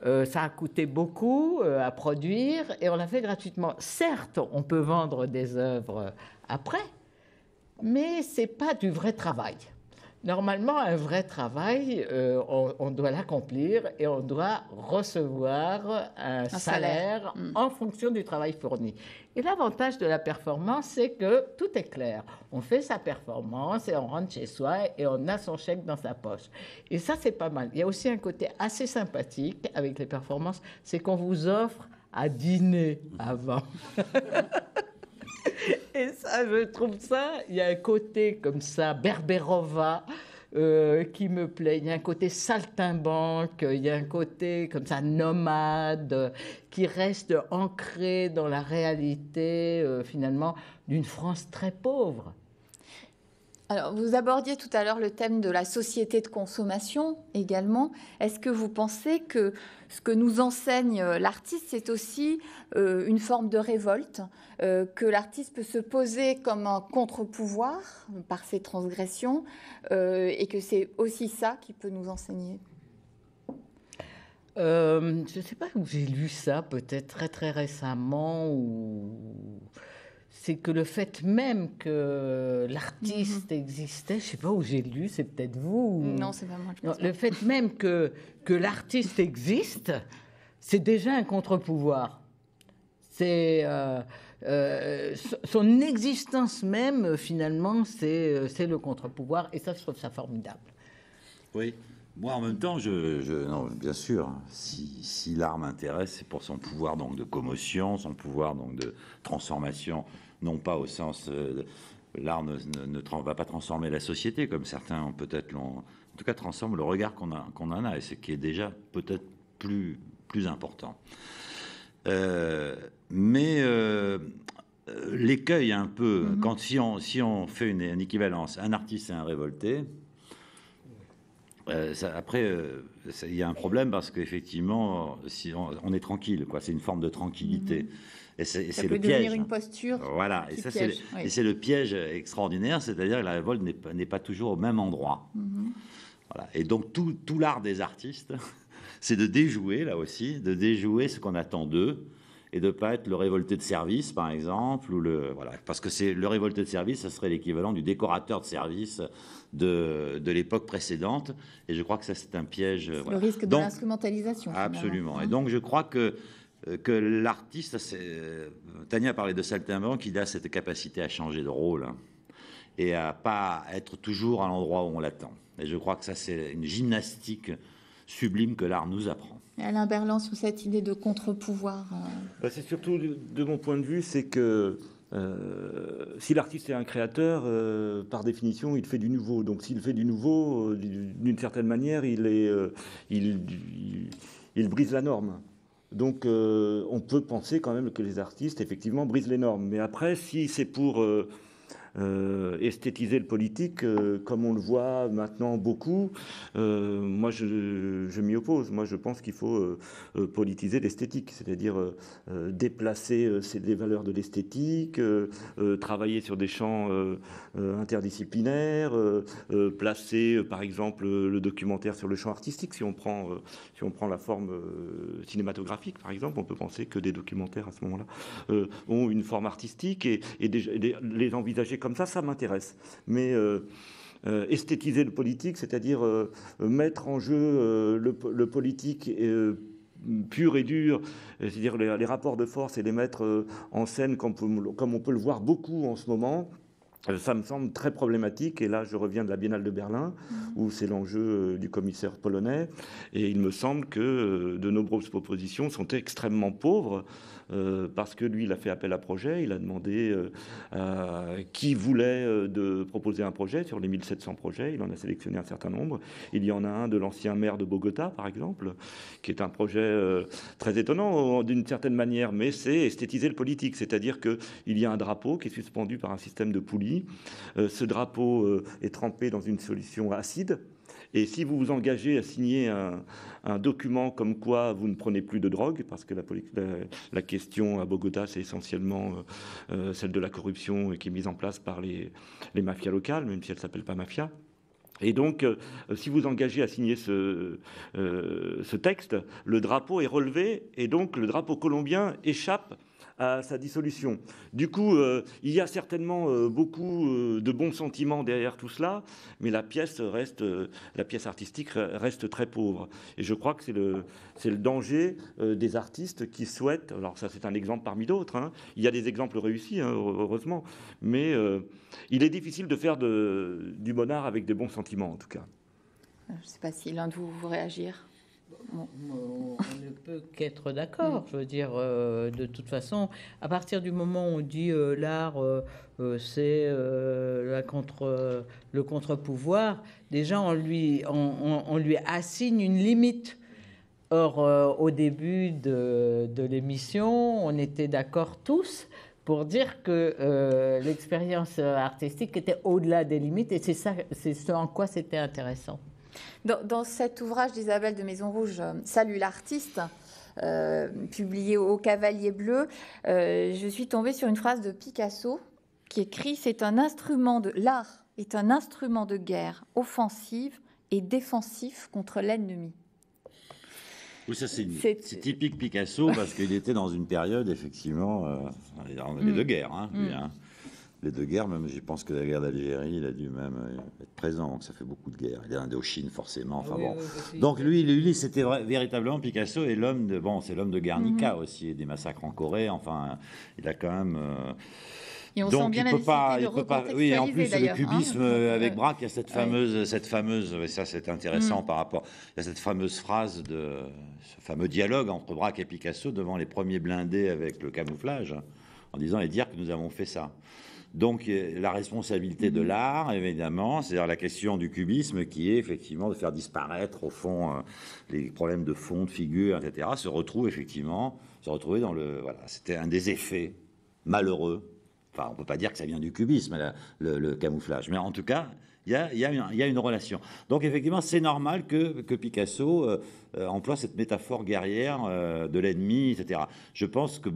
Ça a coûté beaucoup à produire et on l'a fait gratuitement. Certes, on peut vendre des œuvres après, mais ce n'est pas du vrai travail. Normalement, un vrai travail, on doit l'accomplir et on doit recevoir un salaire en fonction du travail fourni. Et l'avantage de la performance, c'est que tout est clair. On fait sa performance et on rentre chez soi et on a son chèque dans sa poche. Et ça, c'est pas mal. Il y a aussi un côté assez sympathique avec les performances, c'est qu'on vous offre à dîner avant. Et ça, je trouve ça, il y a un côté comme ça, Berberova, qui me plaît. Il y a un côté saltimbanque, il y a un côté comme ça, nomade, qui reste ancré dans la réalité, finalement, d'une France très pauvre. Alors, vous abordiez tout à l'heure le thème de la société de consommation également. Est-ce que vous pensez que ce que nous enseigne l'artiste, c'est aussi une forme de révolte, que l'artiste peut se poser comme un contre-pouvoir par ses transgressions, et que c'est aussi ça qui peut nous enseigner? Je ne sais pas où j'ai lu ça, peut-être très très récemment, ou... c'est que le fait même que l'artiste existait, je ne sais pas où j'ai lu, c'est peut-être vous. Non, c'est pas moi. Je pense le fait même que l'artiste existe, c'est déjà un contre-pouvoir. C'est son existence même, finalement, c'est le contre-pouvoir, et ça, je trouve ça formidable. Oui. Moi, en même temps, non, bien sûr, si l'art m'intéresse, c'est pour son pouvoir donc de commotion, son pouvoir donc de transformation, non pas au sens l'art ne va pas transformer la société comme certains peut-être l'ont. En tout cas, transforme le regard qu'on en a, et ce qui est déjà peut-être plus important. Mais l'écueil un peu, quand si on fait une équivalence, un artiste et un révolté. Après, il y a un problème parce qu'effectivement, si on est tranquille, quoi. C'est une forme de tranquillité. Et c'est le piège. Devenir une posture. Voilà. Et ça, c'est le piège extraordinaire, c'est-à-dire que la révolte n'est pas toujours au même endroit. Voilà. Et donc tout l'art des artistes, c'est de déjouer là aussi, de déjouer ce qu'on attend d'eux. Et de ne pas être le révolté de service, par exemple, ou voilà, parce que c'est le révolté de service, ça serait l'équivalent du décorateur de service de l'époque précédente. Et je crois que ça, c'est un piège. Le risque de l'instrumentalisation. Absolument. Et donc, je crois que l'artiste, Tania parlait de saltimbanque, il a cette capacité à changer de rôle et à pas être toujours à l'endroit où on l'attend. Et je crois que ça, c'est une gymnastique sublime que l'art nous apprend. Alain Berland, sous cette idée de contre-pouvoir. C'est surtout, de mon point de vue, c'est que si l'artiste est un créateur, par définition, il fait du nouveau. Donc s'il fait du nouveau, d'une certaine manière, il brise la norme. Donc on peut penser quand même que les artistes, effectivement, brisent les normes. Mais après, si c'est pour esthétiser le politique, comme on le voit maintenant beaucoup, moi je m'y oppose. Moi je pense qu'il faut politiser l'esthétique, c'est-à-dire déplacer les valeurs de l'esthétique, travailler sur des champs interdisciplinaires, placer par exemple le documentaire sur le champ artistique. Si on prend la forme cinématographique par exemple, on peut penser que des documentaires à ce moment-là ont une forme artistique et les envisager comme ça m'intéresse. Mais esthétiser le politique, c'est-à-dire mettre en jeu le politique pur et dur, c'est-à-dire les rapports de force et les mettre en scène comme on peut le voir beaucoup en ce moment, ça me semble très problématique. Et là, je reviens de la Biennale de Berlin, où c'est l'enjeu du commissaire polonais. Et il me semble que de nombreuses propositions sont extrêmement pauvres, parce que lui, il a fait appel à projet. Il a demandé à qui voulait de proposer un projet sur les 1700 projets. Il en a sélectionné un certain nombre. Il y en a un de l'ancien maire de Bogota, par exemple, qui est un projet très étonnant d'une certaine manière, mais c'est esthétiser le politique. C'est-à-dire qu'il y a un drapeau qui est suspendu par un système de poulies. Ce drapeau est trempé dans une solution acide. Et si vous vous engagez à signer un document comme quoi vous ne prenez plus de drogue, parce que la question à Bogota, c'est essentiellement celle de la corruption qui est mise en place par les mafias locales, même si elle ne s'appelle pas mafia. Et donc, si vous engagez à signer ce texte, le drapeau est relevé, et donc le drapeau colombien échappe à sa dissolution. Du coup, il y a certainement beaucoup de bons sentiments derrière tout cela, mais la pièce artistique reste très pauvre. Et je crois que c'est le danger des artistes qui souhaitent. Alors ça, c'est un exemple parmi d'autres. Hein. Il y a des exemples réussis, hein, heureusement, mais il est difficile de faire du Bonnard avec des bons sentiments, en tout cas. Je ne sais pas si l'un de vous veut réagir. On ne peut qu'être d'accord. Je veux dire, de toute façon, à partir du moment où on dit l'art, c'est le contre-pouvoir, déjà on lui assigne une limite. Or, au début de l'émission, on était d'accord tous pour dire que l'expérience artistique était au-delà des limites, et c'est ce en quoi c'était intéressant. Dans cet ouvrage d'Isabelle de Maison Rouge, Salut l'artiste, publié au Cavalier Bleu, je suis tombée sur une phrase de Picasso qui écrit « L'art est un instrument de guerre offensive et défensif contre l'ennemi ». Oui, ça c'est typique Picasso, parce qu'il était dans une période, effectivement, les deux guerres, hein, lui, hein. Les deux guerres, même je pense que la guerre d'Algérie, il a dû même être présent, donc ça fait beaucoup de guerres. Il y a l'Indochine, forcément. Enfin, bon. Donc lui c'était véritablement Picasso, et c'est l'homme de Guernica aussi, et des massacres en Corée. Enfin, il a quand même. Et on sent bien la nécessité de recontextualiser, oui, en plus le cubisme avec Braque, il y a cette fameuse, et ça c'est intéressant par rapport, il y a cette fameuse phrase ce fameux dialogue entre Braque et Picasso devant les premiers blindés avec le camouflage, en disant et dire que nous avons fait ça. Donc la responsabilité de l'art, évidemment, c'est-à-dire la question du cubisme qui est effectivement de faire disparaître au fond les problèmes de fond, de figure, etc. se retrouver dans c'était un des effets malheureux. Enfin, on peut pas dire que ça vient du cubisme, le camouflage, mais en tout cas, il y a une relation. Donc effectivement, c'est normal que Picasso emploie cette métaphore guerrière de l'ennemi, etc. Je pense que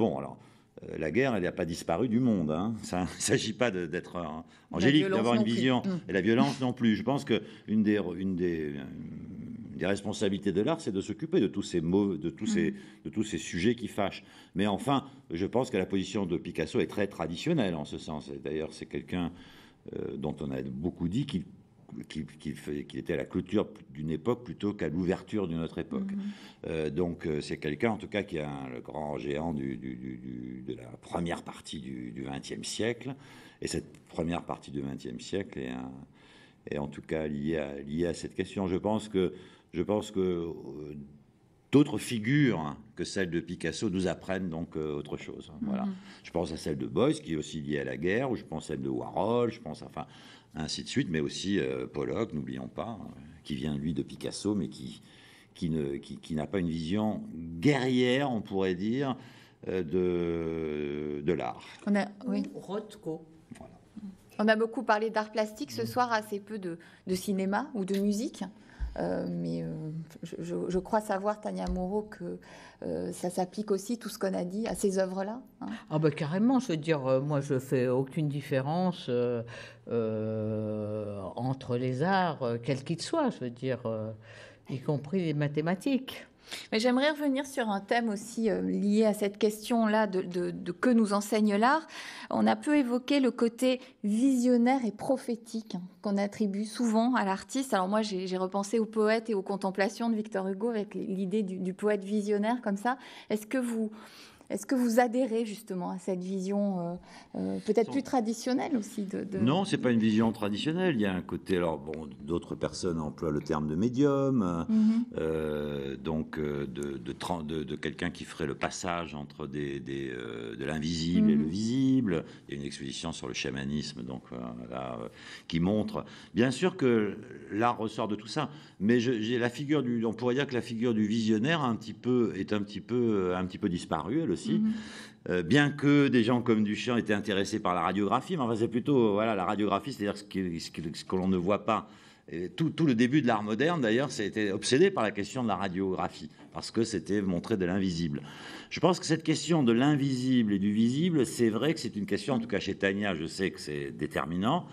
la guerre, elle n'a pas disparu du monde. Hein. Ça, il ne s'agit pas d'être angélique, d'avoir une vision. Et la violence non plus. Je pense qu'une des responsabilités de l'art, c'est de s'occuper de tous ces mots, de tous ces sujets qui fâchent. Mais enfin, je pense que la position de Picasso est très traditionnelle en ce sens. Et d'ailleurs, c'est quelqu'un dont on a beaucoup dit qu'il était à la clôture d'une époque plutôt qu'à l'ouverture d'une autre époque. Donc c'est quelqu'un en tout cas qui est le grand géant de la première partie du XXe siècle, et cette première partie du XXe siècle est en tout cas liée à cette question. Je pense que d'autres figures que celle de Picasso nous apprennent donc autre chose. Voilà. Je pense à celle de Beuys, qui est aussi liée à la guerre, ou je pense à celle de Warhol, ainsi de suite, mais aussi Pollock, n'oublions pas, qui vient, lui, de Picasso, mais qui n'a pas une vision guerrière, on pourrait dire, de l'art. Oui. Rothko. Voilà. On a beaucoup parlé d'art plastique ce soir, assez peu de cinéma ou de musique. Mais je crois savoir, Tania Moreau, que ça s'applique aussi, tout ce qu'on a dit, à ces œuvres-là. Hein. Ah bah carrément, je veux dire, moi je fais aucune différence entre les arts, quels qu'ils soient, je veux dire, y compris les mathématiques. Mais j'aimerais revenir sur un thème aussi lié à cette question-là de que nous enseigne l'art. On a peu évoqué le côté visionnaire et prophétique qu'on attribue souvent à l'artiste. Alors moi, j'ai repensé aux poètes et aux contemplations de Victor Hugo avec l'idée du poète visionnaire comme ça. Est-ce que vous adhérez justement à cette vision peut-être plus traditionnelle aussi Non, c'est pas une vision traditionnelle. Il y a un côté, alors bon, d'autres personnes emploient le terme de médium, donc de quelqu'un qui ferait le passage entre de l'invisible et le visible. Il y a une exposition sur le chamanisme, donc là, qui montre. Bien sûr que l'art ressort de tout ça, mais j'ai la figure on pourrait dire que la figure du visionnaire est un petit peu disparue, elle aussi. Bien que des gens comme Duchamp étaient intéressés par la radiographie, mais enfin c'est plutôt la radiographie, c'est-à-dire ce que l'on ne voit pas. Et tout le début de l'art moderne, d'ailleurs, c'était obsédé par la question de la radiographie, parce que c'était montrer de l'invisible. Je pense que cette question de l'invisible et du visible, c'est vrai que c'est une question, en tout cas chez Tania, je sais que c'est déterminant,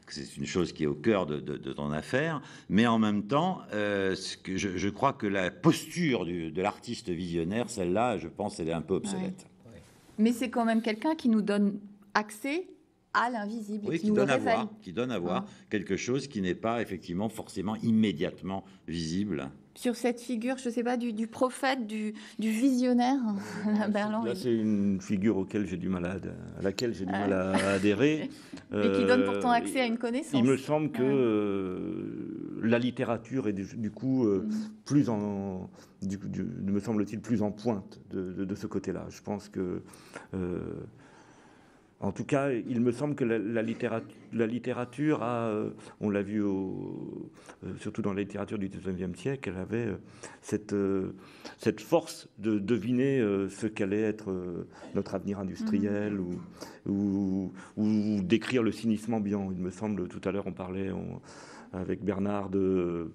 que c'est une chose qui est au cœur de ton affaire, mais en même temps, je crois que la posture de l'artiste visionnaire, celle-là, je pense, elle est un peu obsolète. Ouais. Mais c'est quand même quelqu'un qui nous donne accès à l'invisible, oui, qui donne à voir quelque chose qui n'est pas effectivement forcément immédiatement visible. Sur cette figure, je ne sais pas, du prophète, du visionnaire, Berland. Là, c'est une figure à laquelle j'ai du mal à adhérer. Mais qui donne pourtant accès à une connaissance. Il me semble que la littérature est du coup me semble-t-il, plus en pointe de ce côté-là. Je pense que... en tout cas, il me semble que la littérature a, on l'a vu surtout dans la littérature du XIXe siècle, elle avait cette force de deviner ce qu'allait être notre avenir industriel ou d'écrire le cynisme ambiant. Il me semble, tout à l'heure on parlait avec Bernard de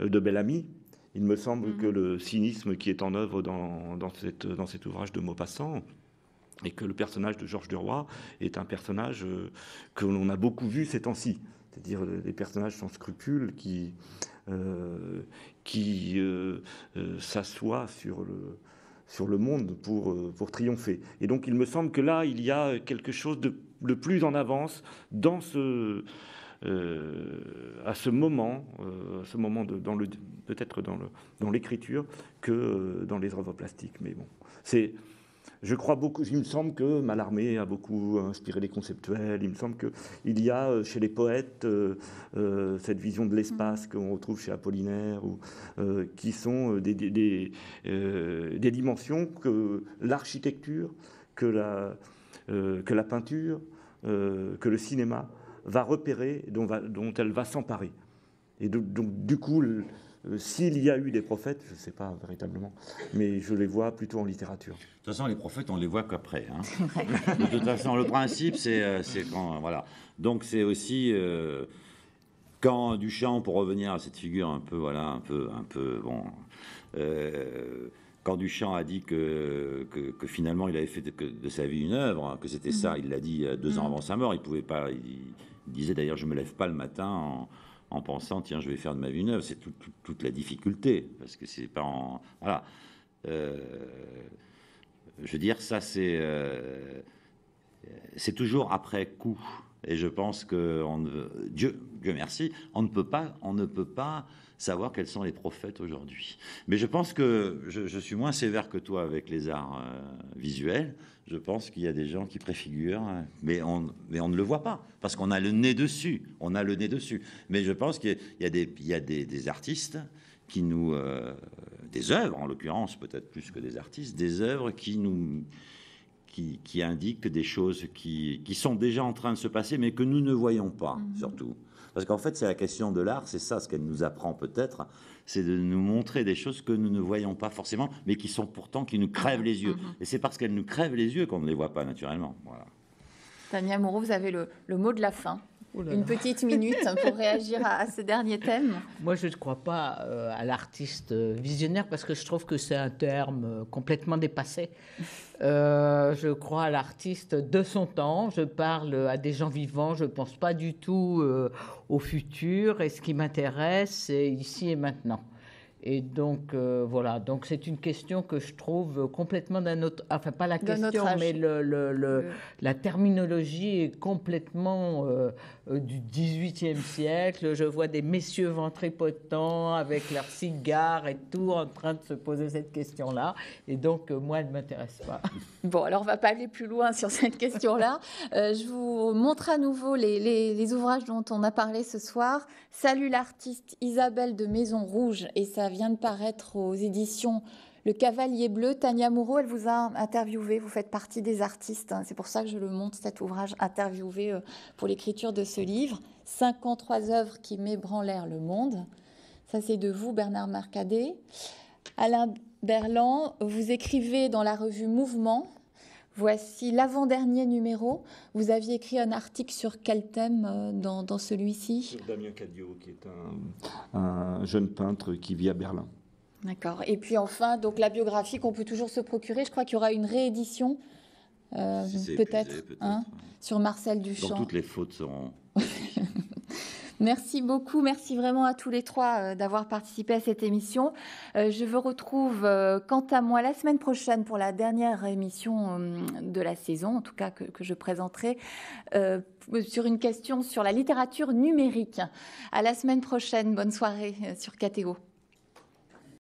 Bellamy. Il me semble que le cynisme qui est en œuvre dans cet ouvrage de Maupassant, et que le personnage de Georges Deroy est un personnage que l'on a beaucoup vu ces temps-ci, c'est-à-dire des personnages sans scrupules qui s'assoient sur le monde pour triompher. Et donc il me semble que là, il y a quelque chose de plus en avance dans à ce moment peut-être dans l'écriture que dans les œuvres plastiques. Mais bon, je crois beaucoup, il me semble que Mallarmé a beaucoup inspiré les conceptuels. Il me semble qu'il y a chez les poètes cette vision de l'espace qu'on retrouve chez Apollinaire, qui sont des dimensions que l'architecture, que la peinture, que le cinéma va repérer, dont elle va s'emparer. Et donc du coup, s'il y a eu des prophètes, je ne sais pas véritablement, mais je les vois plutôt en littérature. De toute façon, les prophètes, on les voit qu'après. Hein. De toute façon, le principe, c'est quand... Voilà. Donc, c'est aussi... quand Duchamp, pour revenir à cette figure un peu bon... quand Duchamp a dit que finalement, il avait fait de sa vie une œuvre, que c'était ça, il l'a dit 2 ans avant sa mort, il pouvait pas... Il disait d'ailleurs, je me lève pas le matin en pensant, tiens, je vais faire de ma vie une œuvre. C'est toute la difficulté, parce que c'est pas voilà. Je veux dire, ça, c'est toujours après coup. Et je pense que Dieu merci, on ne peut pas savoir quels sont les prophètes aujourd'hui. Mais je pense que je suis moins sévère que toi avec les arts visuels. Je pense qu'il y a des gens qui préfigurent, mais on ne le voit pas, parce qu'on a le nez dessus. Mais je pense qu'il y a des artistes qui nous... des œuvres, en l'occurrence, peut-être plus que des artistes, des œuvres qui indiquent des choses qui sont déjà en train de se passer, mais que nous ne voyons pas, surtout. Parce qu'en fait, c'est la question de l'art, c'est ça ce qu'elle nous apprend peut-être, c'est de nous montrer des choses que nous ne voyons pas forcément, mais qui nous crèvent les yeux. Et c'est parce qu'elles nous crèvent les yeux qu'on ne les voit pas naturellement. Voilà. Tania Moreau, vous avez le mot de la fin. Une petite minute pour réagir à ce dernier thème. Moi, je ne crois pas à l'artiste visionnaire parce que je trouve que c'est un terme complètement dépassé. Je crois à l'artiste de son temps. Je parle à des gens vivants. Je ne pense pas du tout au futur. Et ce qui m'intéresse, c'est ici et maintenant. Et donc, voilà. Donc, c'est une question que je trouve complètement d'un autre... Enfin, pas la question, mais la terminologie est complètement du XVIIIe siècle. Je vois des messieurs ventripotents avec leurs cigares et tout en train de se poser cette question-là. Et donc, moi, elle ne m'intéresse pas. Bon, alors, on ne va pas aller plus loin sur cette question-là. Je vous montre à nouveau les ouvrages dont on a parlé ce soir. Salut l'artiste Isabelle de Maison Rouge, et ça vient de paraître aux éditions Le Cavalier Bleu. Tania Moreau, elle vous a interviewé, vous faites partie des artistes, hein. C'est pour ça que je le montre, cet ouvrage interviewé pour l'écriture de ce livre. 53 œuvres qui m'ébranlèrent le monde. Ça, c'est de vous, Bernard Mercadet. Alain Berland, vous écrivez dans la revue Mouvement. Voici l'avant-dernier numéro. Vous aviez écrit un article sur quel thème dans celui-ci ? Sur Damien Cadio, qui est un jeune peintre qui vit à Berlin. D'accord. Et puis enfin, donc la biographie qu'on peut toujours se procurer. Je crois qu'il y aura une réédition, peut-être, hein, sur Marcel Duchamp. Donc toutes les fautes seront... Merci beaucoup, merci vraiment à tous les trois d'avoir participé à cette émission. Je vous retrouve quant à moi la semaine prochaine pour la dernière émission de la saison, en tout cas que je présenterai, sur une question sur la littérature numérique. À la semaine prochaine, bonne soirée sur KTO.